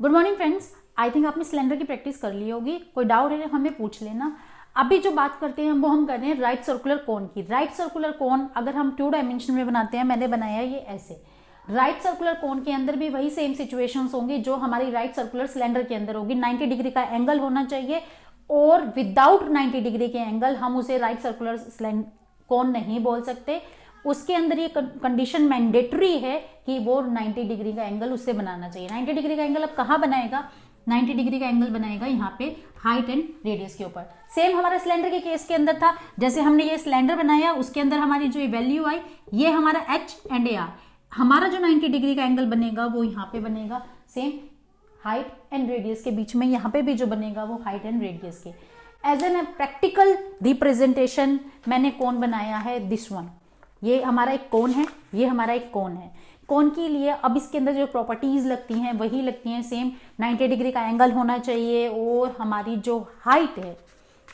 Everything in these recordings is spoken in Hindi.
Good morning friends, I think आपने सिलेंडर की प्रैक्टिस कर ली होगी। कोई डाउट है हमें पूछ लेना। अभी जो बात करते हैं वो हम कर रहे हैं राइट सर्कुलर कोन की। राइट सर्कुलर कोन अगर हम 2 डायमेंशन में बनाते हैं, मैंने बनाया ये ऐसे। राइट सर्कुलर कोन के अंदर भी वही सेम सिचुएशंस होंगी जो हमारी राइट सर्कुलर सिलेंडर के अंदर होगी। 90 डिग्री का एंगल होना चाहिए और विदाउट 90 डिग्री के एंगल हम उसे राइट सर्कुलर कोन नहीं बोल सकते। उसके अंदर ये कंडीशन मैंडेटरी है कि वो 90 डिग्री का एंगल उससे बनाना चाहिए। 90 डिग्री का एंगल अब कहाँ बनाएगा? 90 डिग्री का एंगल बनाएगा यहाँ पे हाइट एंड रेडियस के ऊपर। सेम हमारा सिलेंडर के केस के अंदर था। जैसे हमने ये सिलेंडर बनाया, उसके अंदर हमारी जो वैल्यू आई, ये हमारा एच एंड ए आर। हमारा जो 90 डिग्री का एंगल बनेगा वो यहाँ पे बनेगा सेम हाइट एंड रेडियस के बीच में। यहाँ पे भी जो बनेगा वो हाइट एंड रेडियस के। एज एन प्रैक्टिकल रिप्रेजेंटेशन मैंने कौन बनाया है? This one. ये हमारा एक कोन है, ये हमारा एक कोन है। कोन के लिए अब इसके अंदर जो प्रॉपर्टीज लगती हैं वही लगती हैं सेम। 90 डिग्री का एंगल होना चाहिए और हमारी जो हाइट है,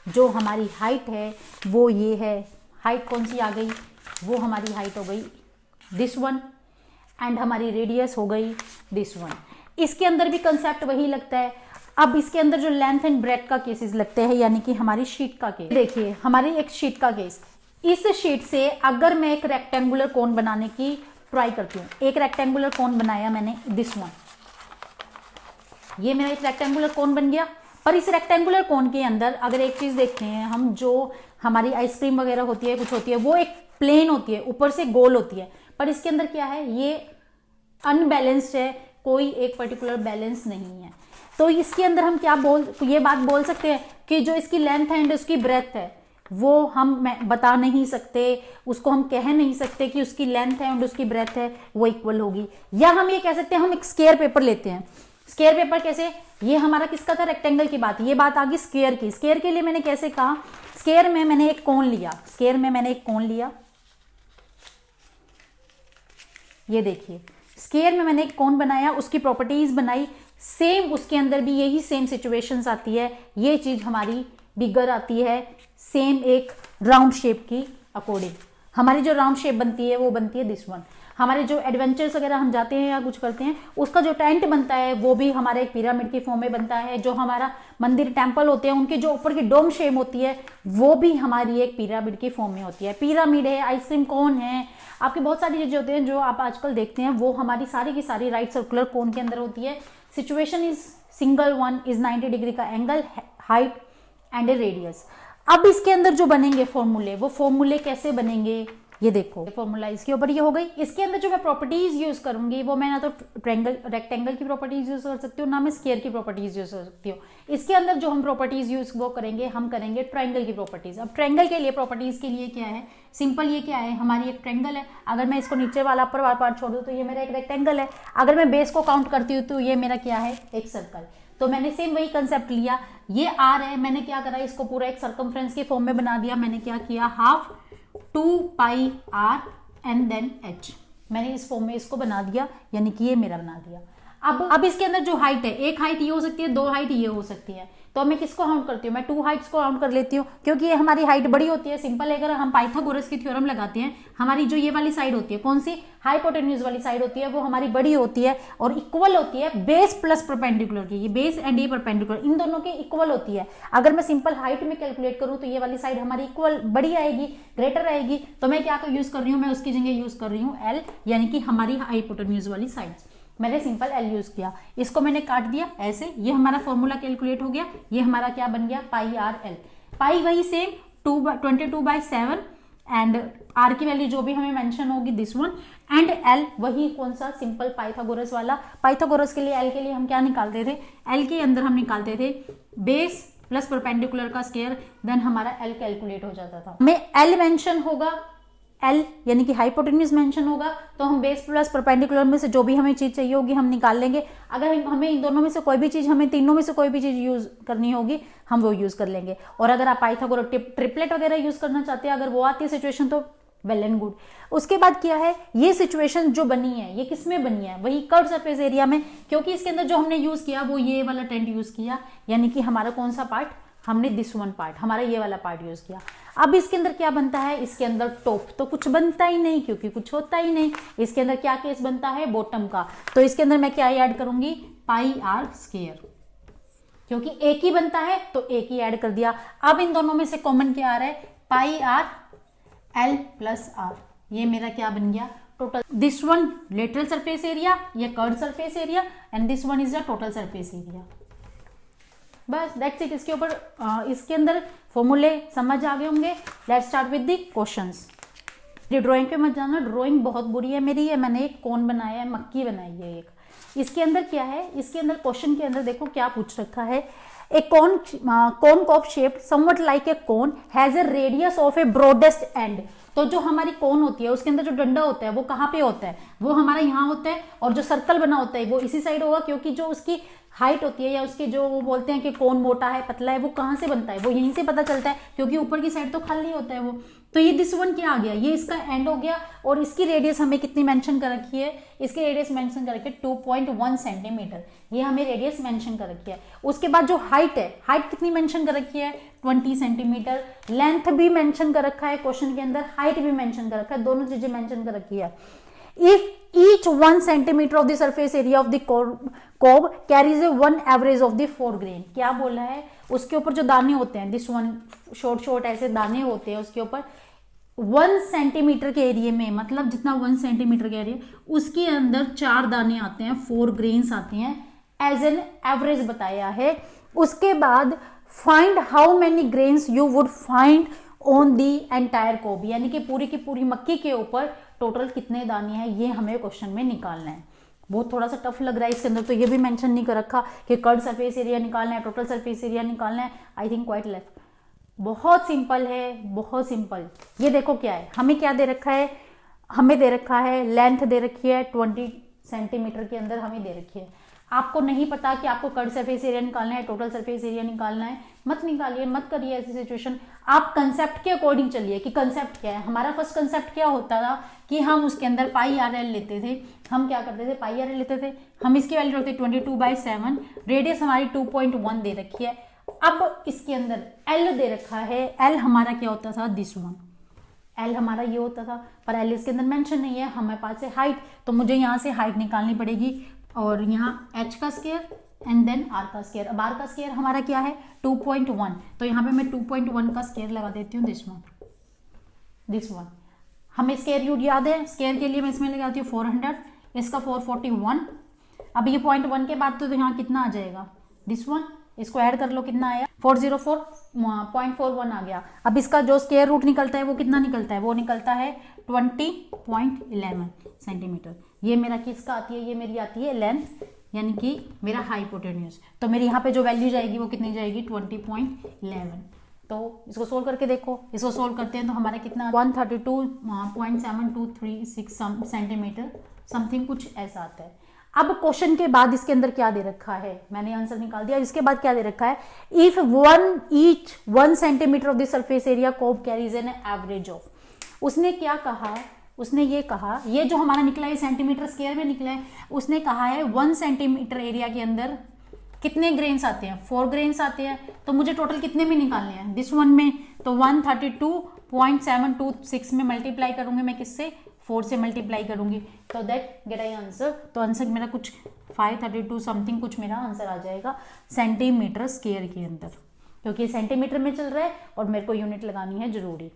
जो हमारी हाइट है वो ये है। हाइट कौन सी आ गई? वो हमारी हाइट हो गई दिस वन एंड हमारी रेडियस हो गई दिस वन। इसके अंदर भी कंसेप्ट वही लगता है। अब इसके अंदर जो लेंथ एंड ब्रेथ का केसेस लगते हैं, यानी कि हमारी शीट का केस। देखिए हमारी एक शीट का केस, इस शीट से अगर मैं एक रेक्टेंगुलर कोन बनाने की ट्राई करती हूँ, एक रेक्टेंगुलर कोन बनाया मैंने दिस वन, ये मेरा एक रेक्टेंगुलर कोन बन गया। पर इस रेक्टेंगुलर कोन के अंदर अगर एक चीज देखते हैं हम, जो हमारी आइसक्रीम वगैरह होती है, कुछ होती है, वो एक प्लेन होती है, ऊपर से गोल होती है। पर इसके अंदर क्या है? ये अनबैलेंस्ड है, कोई एक पर्टिकुलर बैलेंस नहीं है। तो इसके अंदर हम क्या ये बात बोल सकते हैं कि जो इसकी लेंथ है एंड उसकी ब्रेथ है वो हम बता नहीं सकते, उसको हम कह नहीं सकते कि उसकी लेंथ है और उसकी ब्रेथ है वो इक्वल होगी। या हम ये कह सकते हैं, हम एक स्क्वायर पेपर लेते हैं। स्क्वायर पेपर कैसे? ये हमारा किसका था? रेक्टेंगल की बात। ये बात आ गई स्क्वायर की। स्क्वायर के लिए मैंने कैसे कहा? स्क्वायर में मैंने एक कोन लिया, स्क्वायर में मैंने एक कोन लिया, ये देखिए स्क्वायर में मैंने एक कोन बनाया, उसकी प्रॉपर्टीज बनाई। सेम उसके अंदर भी यही सेम सिचुएशंस आती है। ये चीज हमारी बिगर आती है सेम एक राउंड शेप की अकॉर्डिंग। हमारी जो राउंड शेप बनती है वो बनती है दिस वन। हमारे जो एडवेंचर्स वगैरह हम जाते हैं या कुछ करते हैं, उसका जो टेंट बनता है वो भी हमारे एक पिरामिड की फॉर्म में बनता है। जो हमारा मंदिर टेम्पल होते हैं उनकी जो ऊपर की डोम शेप होती है वो भी हमारी एक पिरामिड की फॉर्म में होती है। पिरामिड है, आइसक्रीम कोन है, आपकी बहुत सारी चीजें होती हैं जो आप आजकल देखते हैं, वो हमारी सारी की सारी राइट सर्कुलर कोन के अंदर होती है। Situation is single one is 90 degree का angle, height and a radius. अब इसके अंदर जो बनेंगे फॉर्मूले, वो फॉर्मूले कैसे बनेंगे? ये देखो फॉर्मूला इसके ऊपर ये हो गई। इसके अंदर जो मैं प्रॉपर्टीज यूज करूंगी वो मैं ना तो रेक्टेंगल की प्रॉपर्टीज यूज कर सकती हूँ, ना मैं स्क्वायर की प्रॉपर्टीज यूज कर सकती हूँ। इसके अंदर जो हम प्रॉपर्टीज यूज वो करेंगे, हम करेंगे ट्रायंगल की प्रॉपर्टीज। अब ट्रायंगल के लिए प्रॉपर्टीज के लिए क्या है? सिंपल, ये क्या है? हमारी एक ट्रायंगल है। अगर मैं इसको नीचे वाला ऊपर वाला पार्ट छोड़ दूँ तो ये मेरा एक रेक्टेंगल है। अगर मैं बेस को काउंट करती हूँ तो ये मेरा क्या है? एक सर्कल। तो मैंने सेम वही कंसेप्ट लिया। ये आर है, मैंने क्या करा? इसको पूरा एक सर्कमफ्रेंस के फॉर्म में बना दिया। मैंने क्या किया? Half 2 pi R and then H. मैंने इस फॉर्म में इसको बना दिया, यानी कि ये मेरा बना दिया। अब इसके अंदर जो हाइट है, एक हाइट ये हो सकती है, 2 हाइट ये हो सकती है। तो मैं किसको काउंट करती हूँ? मैं 2 हाइट्स को काउंट कर लेती हूँ, क्योंकि ये हमारी हाइट बड़ी होती है। सिंपल, अगर हम पाइथागोरस की थ्योरम लगाते हैं, हमारी जो ये वाली साइड होती है, कौन सी? हाइपोटेन्यूज वाली साइड होती है, वो हमारी बड़ी होती है और इक्वल होती है बेस प्लस परपेंडिकुलर की। ये बेस एंड ये परपेंडिकुलर, इन दोनों की इक्वल होती है। अगर मैं सिंपल हाइट में कैलकुलेट करूं तो ये वाली साइड हमारी इक्वल बड़ी आएगी, ग्रेटर आएगी। तो मैं क्या यूज कर रही हूँ? मैं उसकी जगह यूज कर रही हूँ एल, यानी कि हमारी हाइपोटेन्यूज वाली साइड। मैंने सिंपल एल यूज किया, इसको मैंने काट दिया ऐसे। ये हमारा फॉर्मूला कैलकुलेट हो गया। ये हमारा क्या बन गया? पाई आर एल। पाई वही सेम 22/7 एंड आर की वैल्यू जो भी हमें मेंशन होगी दिस वन, एंड एल वही कौन सा? सिंपल पाइथागोरस वाला। पाइथागोरस के लिए एल के लिए हम क्या निकालते थे? एल के अंदर हम निकालते थे बेस प्लस परपेंडिकुलर का स्क्वायर, देन हमारा एल कैलकुलेट हो जाता था। में एल मेंशन होगा, एल यानी कि हाइपोटेन्यूज मेंशन होगा, तो हम बेस प्लस परपेंडिकुलर में से जो भी हमें चीज चाहिए होगी हम निकाल लेंगे। अगर हमें इन दोनों में से कोई भी चीज, हमें तीनों में से कोई भी चीज यूज करनी होगी, हम वो यूज कर लेंगे। और अगर आप पाइथागोरस ट्रिपलेट वगैरह यूज करना चाहते हैं, अगर वो आती है सिचुएशन, तो वेल एंड गुड। उसके बाद क्या है? ये सिचुएशन जो बनी है ये किस में बनी है? वही कर्व सरफेस एरिया में, क्योंकि इसके अंदर जो हमने यूज किया वो ये वाला टेंट यूज किया, यानी कि हमारा कौन सा पार्ट? हमने दिस वन पार्ट, हमारा ये वाला पार्ट यूज किया। अब इसके अंदर क्या बनता है, इसके अंदर टॉप तो कुछ बनता ही नहीं क्योंकि कुछ होता ही नहीं। इसके अंदर क्या केस बनता है, बॉटम का। तो इसके अंदर मैं क्या ऐड करूंगी, पाई आर स्क्वायर, क्योंकि एक ही बनता है तो एक ही ऐड कर दिया। अब इन दोनों में से कॉमन क्या आ रहा है, pi r l plus r, ये मेरा क्या बन गया total. This one lateral surface area, ये curve surface area, and this one is the total surface area. बस दैट्स इट। इसके ऊपर इसके अंदर फॉर्मूले समझ आ गए होंगे। Let's start with the questions. ये ड्राइंग पे मत जाना, ड्राइंग बहुत बुरी है मेरी। ये मैंने एक कोन बनाया है, मक्की बनाई है एक। इसके अंदर क्या है, इसके अंदर क्वेश्चन के अंदर देखो क्या पूछ रखा है, a cone cup shape somewhat like a cone has a radius of a broadest end. तो जो हमारी कोन होती है उसके अंदर जो डंडा होता है वो कहाँ पे होता है, वो हमारा यहाँ होता है, और जो सर्कल बना होता है वो इसी साइड होगा, क्योंकि जो उसकी हाइट होती है या उसकी जो वो बोलते हैं कि कौन मोटा है पतला है, वो कहाँ से बनता है, वो यहीं से पता चलता है, क्योंकि ऊपर की साइड तो खाली होता है वो। तो ये दिस वन क्या आ गया, ये इसका एंड हो गया। और इसकी रेडियस हमें कितनी मेंशन कर रखी है, इसकी रेडियस मेंशन कर रखी है 2.1 सेंटीमीटर, ये हमें रेडियस मेंशन कर रखी है। उसके बाद जो हाइट है, हाइट कितनी मेंशन कर रखी है 20 सेंटीमीटर। लेंथ भी मेंशन कर रखा है क्वेश्चन के अंदर, हाइट भी मेंशन कर रखा है, दोनों चीजें मेंशन कर रखी है। If each 1 centimeter of the surface area of the cob carries a 1 average of the 4 grain, क्या बोला है, उसके ऊपर जो दाने होते हैं, दिस वन शॉर्ट ऐसे दाने होते हैं उसके ऊपर 1 सेंटीमीटर के एरिया में, मतलब जितना 1 सेंटीमीटर के एरिया उसके अंदर 4 दाने आते हैं, 4 ग्रेन्स आते हैं, एज एन एवरेज बताया है। उसके बाद find how many grains you would find on the entire cob, यानी कि पूरी की पूरी मक्की के ऊपर टोटल कितने दाने हैं, ये हमें क्वेश्चन में निकालना है। बहुत थोड़ा सा टफ लग रहा है इसके अंदर, तो ये भी मेंशन नहीं कर रखा कि कर्व सरफेस एरिया निकालना है, टोटल सरफेस एरिया निकालना है। आई थिंक क्वाइट लेफ्ट, बहुत सिंपल है, बहुत सिंपल। ये देखो क्या है, हमें क्या दे रखा है, हमें दे रखा है लेंथ दे रखी है 20 सेंटीमीटर के अंदर हमें दे रखी है। आपको नहीं पता कि आपको कर्व सरफेस एरिया निकालना है, टोटल सरफेस एरिया निकालना है, मत निकालिए, मत करिए ऐसी सिचुएशन। आप कंसेप्ट के अकॉर्डिंग चलिए कि कंसेप्ट क्या है। हमारा फर्स्ट कंसेप्ट क्या होता था कि हम उसके अंदर पाई आर एल लेते थे। हम क्या करते थे, पाई आर एल लेते थे, हम इसकी वैल्यू रखते 22/7, रेडियस हमारी 2.1 दे रखी है। अब इसके अंदर एल दे रखा है, एल हमारा क्या होता था, दिस वन, एल हमारा ये होता था, पर एल इसके अंदर मेंशन नहीं है। हमारे पास है हाइट, तो मुझे यहाँ से हाइट निकालनी पड़ेगी, और यहाँ h का स्क्वायर एंड देन r का स्क्वायर। अब r का स्क्वायर हमारा क्या है 2.1, तो यहाँ पे मैं 2.1 का स्क्वायर लगा देती हूँ, दिस वन। हमें स्क्वायर रूट याद है, स्क्वायर के लिए मैं इसमें लगाती हूँ 400, इसका 441। अब ये 0.1 के बाद तो यहाँ कितना आ जाएगा, दिस वन, इसको ऐड कर लो, कितना आया 404.41 आ गया। अब इसका जो स्क्वायर रूट निकलता है वो कितना निकलता है, वो निकलता है 20.11 सेंटीमीटर। ये मेरा किसका आती है, ये मेरी आती है लेंथ, यानी कि मेरा हाइपोटेन्यूज। तो मेरी यहाँ पे जो वैल्यू जाएगी वो कितनी जाएगी 20.11। तो इसको सोल्व करके देखो, इसको सोल्व करते हैं तो हमारा कितना 132.7236 सेंटीमीटर समथिंग कुछ ऐसा आता है। अब क्वेश्चन के बाद इसके अंदर क्या दे रखा है, मैंने आंसर निकाल दिया। इसके बाद क्या दे रखा है, if each 1 centimetre of the surface area cob carries an average of. उसने क्या कहा, उसने ये कहा, ये जो हमारा निकला है सेंटीमीटर स्क्वायर में निकला है, उसने कहा है 1 सेंटीमीटर एरिया के अंदर कितने ग्रेन्स आते हैं, 4 ग्रेन्स आते हैं। तो मुझे टोटल कितने में निकालने हैं, दिस वन में, तो 132.726 में मल्टीप्लाई करूंगी मैं, किससे 4 से मल्टीप्लाई करूंगी, तो दैट गेट आई आंसर। तो आंसर मेरा कुछ 532 समथिंग कुछ मेरा आंसर आ जाएगा सेंटीमीटर स्क्वायर के अंदर, क्योंकि सेंटीमीटर में चल रहा है और मेरे को यूनिट लगानी है जरूरी।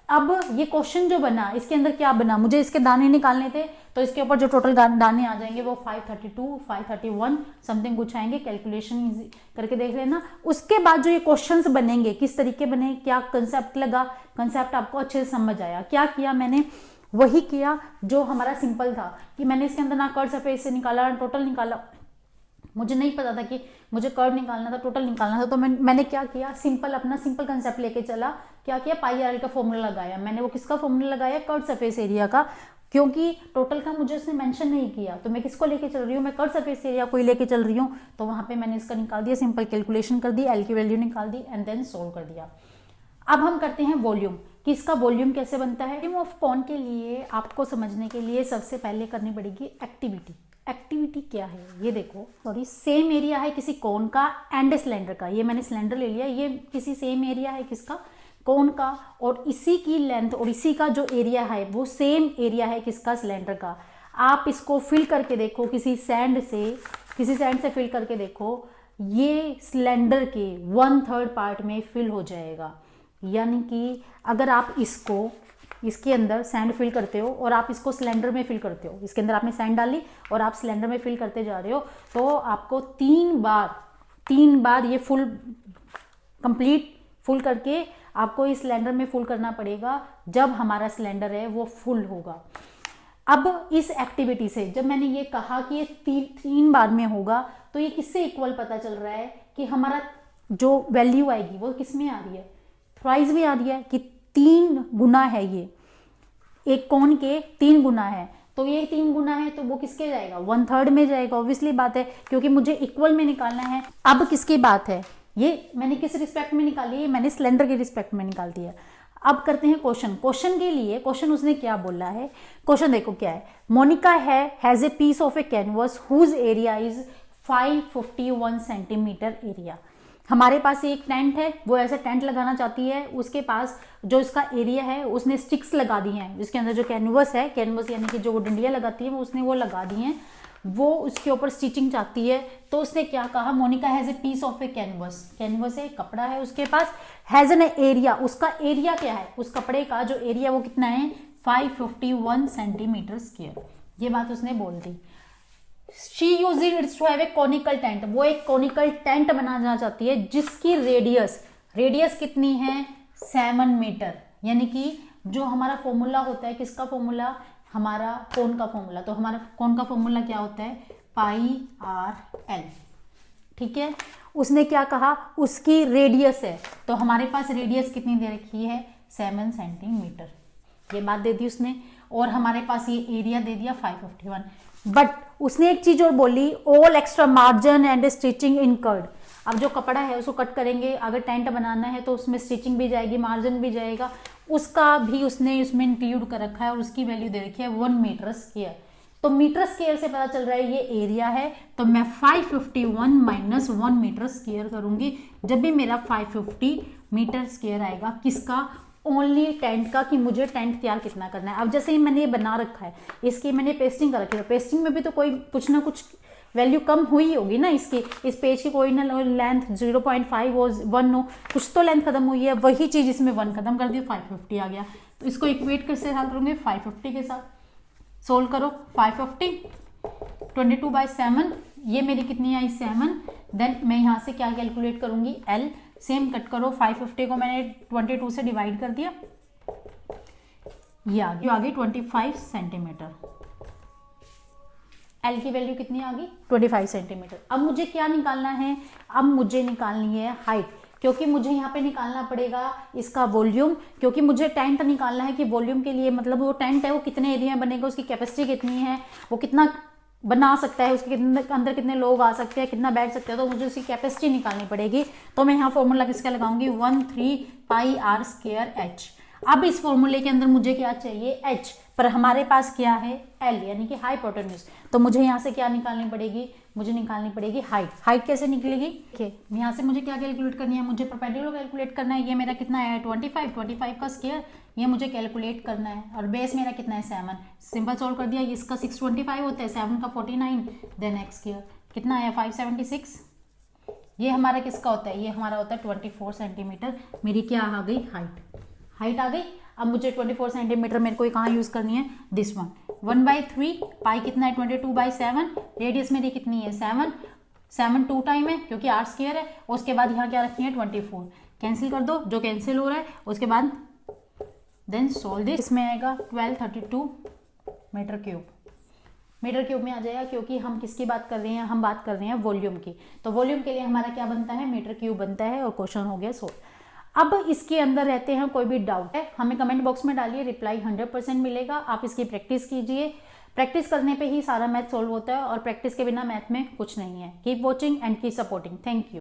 अब ये क्वेश्चन जो बना, इसके अंदर क्या बना, मुझे इसके दाने निकालने थे, तो इसके ऊपर जो टोटल दाने आ जाएंगे वो 532 531 समथिंग कुछ आएंगे, कैलकुलेशन करके देख लेना। उसके बाद जो ये क्वेश्चंस बनेंगे किस तरीके बने, क्या कंसेप्ट लगा, कंसेप्ट आपको अच्छे से समझ आया, क्या किया मैंने वही किया जो हमारा सिंपल था, कि मैंने इसके अंदर ना कर्व सरफेस से निकाला ना टोटल निकाला। मुझे नहीं पता था कि मुझे कर्व निकालना था, टोटल निकालना था, तो मैंने क्या किया, सिंपल अपना सिंपल कंसेप्ट लेके चला। क्या किया, पाई आर एल का फॉर्मूला लगाया मैंने। वो किसका फॉर्मूला लगाया, कर्व सरफेस एरिया का, क्योंकि टोटल का मुझे उसने मेंशन नहीं किया। तो मैं किसको लेके चल रही हूँ, मैं कर्व सरफेस एरिया को ही लेके चल रही हूँ। तो वहां पे मैंने इसका निकाल दिया, सिंपल कैलकुलेशन कर दी, एल की वैल्यू निकाल दी एंड देन सोल्व कर दिया। अब हम करते हैं वॉल्यूम, कि इसका वॉल्यूम कैसे बनता है। वॉल्यूम ऑफ कॉन के लिए आपको समझने के लिए सबसे पहले करनी पड़ेगी एक्टिविटी। एक्टिविटी क्या है, ये देखो, सॉरी, सेम एरिया है किसी कोन का एंड सिलेंडर का। ये मैंने सिलेंडर ले लिया, ये किसी सेम एरिया है किसका, कोन का, और इसी की लेंथ और इसी का जो एरिया है वो सेम एरिया है किसका, सिलेंडर का। आप इसको फिल करके देखो किसी सैंड से फिल करके देखो, ये सिलेंडर के 1/3 पार्ट में फिल हो जाएगा। यानी कि अगर आप इसके अंदर सैंड फिल करते हो और आप इसको सिलेंडर में फिल करते हो, इसके अंदर आपने सैंड डाली और आप सिलेंडर में फिल करते जा रहे हो, तो आपको 3 बार ये कंप्लीट फुल करके आपको इस सिलेंडर में फुल करना पड़ेगा, जब हमारा सिलेंडर है वो फुल होगा। अब इस एक्टिविटी से जब मैंने ये कहा कि ये 3 बार में होगा, तो ये किससे इक्वल पता चल रहा है कि हमारा जो वैल्यू आएगी वो किस में आ रही है, थ्राइस में आ रही है, कि 3 गुना है, ये एक कोन के 3 गुना है। तो ये 3 गुना है तो वो किसके जाएगा, 1/3 में जाएगा। ऑब्वियसली बात है, क्योंकि मुझे इक्वल में निकालना है। अब किसकी बात है, ये मैंने किस रिस्पेक्ट में निकाली है, मैंने सिलेंडर के रिस्पेक्ट में निकाल दिया। अब करते हैं क्वेश्चन के लिए। क्वेश्चन उसने क्या बोला है, क्वेश्चन देखो क्या है। Monica has a piece of a canvas whose area is 551 centimetre area. हमारे पास एक टेंट है, वो ऐसा टेंट लगाना चाहती है, उसके पास जो इसका एरिया है उसने स्टिक्स लगा दी हैं, जिसके अंदर जो कैनवस है, कैनवस यानी कि जो वो डंडियाँ लगाती है, वो उसने वो लगा दी हैं, वो उसके ऊपर स्टिचिंग चाहती है। तो उसने क्या कहा, Monica has a piece of a canvas है, कपड़ा है उसके पास, हैज एन एरिया, उसका एरिया क्या है, उस कपड़े का जो एरिया वो कितना है, 551 सेंटीमीटर स्क्वायर। ये बात उसने बोल दी। She using its to have a conical tent, वो एक कॉनिकल टेंट बनाना चाहती है जिसकी रेडियस कितनी है, 7 मीटर। यानी कि जो हमारा फॉर्मूला होता है, किसका फॉर्मूला, हमारा कोन का फॉर्मूला। तो हमारा कोन का फॉर्मूला क्या होता है, पाई आर एल। ठीक है, उसने क्या कहा, उसकी रेडियस है, तो हमारे पास रेडियस कितनी दे रखी है, 7 सेंटीमीटर। ये बात दे दी उसने, और हमारे पास ये एरिया दे दिया 551। बट उसने एक चीज और बोली, all extra margin and stitching incurred. अब जो कपड़ा है उसको कट करेंगे, अगर टेंट बनाना है तो उसमें स्टिचिंग भी जाएगी, मार्जिन भी जाएगा, उसका भी उसने उसमें इंक्लूड कर रखा है, और उसकी वैल्यू दे रखी है 1 मीटर स्क्वायर। तो मीटर स्क्वायर से पता चल रहा है ये एरिया है, तो मैं 551 माइनस 1 मीटर स्क्वायर करूंगी जब भी मेरा 550 मीटर स्क्वायर आएगा। किसका, ओनली टेंट का, कि मुझे टेंट तैयार कितना करना है। अब जैसे ही मैंने ये बना रखा है, इसकी मैंने पेस्टिंग कर रखी है, पेस्टिंग में भी तो कोई कुछ ना कुछ वैल्यू कम हुई होगी ना इसकी, इस पेज की कोई ना लेंथ 0.5 हो, 1 हो, कुछ तो लेंथ खत्म हुई है, वही चीज इसमें 1 खत्म कर दी, 550 आ गया। तो इसको इक्वेट कैसे हल करूंगे, 550 के साथ सोल्व करो। 550 22/7, ये मेरी कितनी आई, 7। देन मैं यहाँ से क्या कैलकुलेट करूंगी, एल। सेम कट करो, 550 को मैंने 22 से डिवाइड कर दिया, ये आ गई 25 सेंटीमीटर। एल की वैल्यू कितनी आ गई, 25 सेंटीमीटर। अब मुझे क्या निकालना है, अब मुझे निकालनी है हाइट, क्योंकि मुझे यहाँ पे निकालना पड़ेगा इसका वॉल्यूम, क्योंकि मुझे टेंट निकालना है कि वॉल्यूम के लिए, मतलब वो टेंट है वो कितने एरिया में बनेगा, उसकी कैपेसिटी कितनी है, वो कितना बना सकता है, उसके अंदर कितने लोग आ सकते हैं, कितना बैठ सकते हैं, तो मुझे उसकी कैपेसिटी निकालनी पड़ेगी। तो मैं यहाँ फॉर्मूला किसका लगाऊंगी, 13 पाई आर स्क्वायर एच। अब इस फॉर्मूले के अंदर मुझे क्या चाहिए, एच, पर हमारे पास क्या है, एल, यानी कि हाइपोटेन्यूज। तो मुझे यहाँ से क्या निकालनी पड़ेगी, मुझे निकालनी पड़ेगी हाइट कैसे निकलेगी, देखिए यहाँ से मुझे क्या कैलकुलेट करनी है, मुझे परपेंडिकुलर कैलकुलेट करना है। ये मेरा कितना है, 25 का स्क्वायर, ये मुझे कैलकुलेट करना है, और बेस मेरा कितना है, 7। सिंपल सॉल्व कर दिया, इसका 625 होता है, 7 का 49, देन एक्स स्क्वायर कितना है, 576। ये हमारा किसका होता है, ये हमारा होता है 24 सेंटीमीटर। मेरी क्या आ गई, हाइट आ गई। अब मुझे 24 सेंटीमीटर मेरे को कहाँ यूज करनी है, दिस वन, 1/3 पाई कितना है, 22/7। रेडियस मेरी कितनी है, 7 2 टाइम है, क्योंकि आर स्क्वायर है। उसके बाद यहाँ क्या रखनी है, 24, कैंसिल कर दो, जो कैंसिल हो रहा है। उसके बाद देन सोल्व दिस, इसमें आएगा 1232 मीटर क्यूब में आ जाएगा, क्योंकि हम किसकी बात कर रहे हैं, हम बात कर रहे हैं वॉल्यूम की। तो वॉल्यूम के लिए हमारा क्या बनता है, मीटर क्यूब बनता है, और क्वेश्चन हो गया सोल्व। अब इसके अंदर रहते हैं, कोई भी डाउट है हमें कमेंट बॉक्स में डालिए, रिप्लाई 100% मिलेगा। आप इसकी प्रैक्टिस कीजिए, प्रैक्टिस करने पे ही सारा मैथ सॉल्व होता है, और प्रैक्टिस के बिना मैथ में कुछ नहीं है। Keep watching and keep supporting. Thank you.